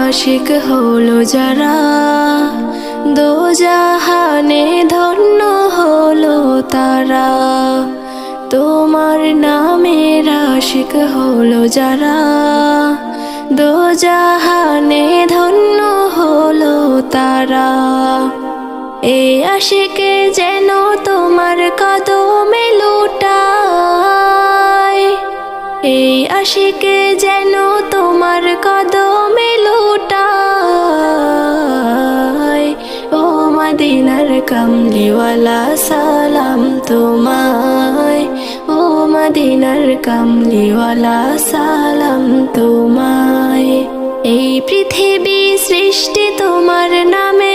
আশিক হলো যারা, দোজাহানে ধন্য হলো তারা। তোমার নামের আশিক হলো যারা, দোজাহানে ধন্য হলো তারা। এই আশিকে যেন তোমার কদমে লুটায়, এই আশিকে যেন তোমার কদমে লুটায়। ও মদিনার কামলিওয়ালা সালাম তোমায়, ও মদিনার কামলিওয়ালা সালাম তোমায়। এই পৃথিবী সৃষ্টি তোমার নামে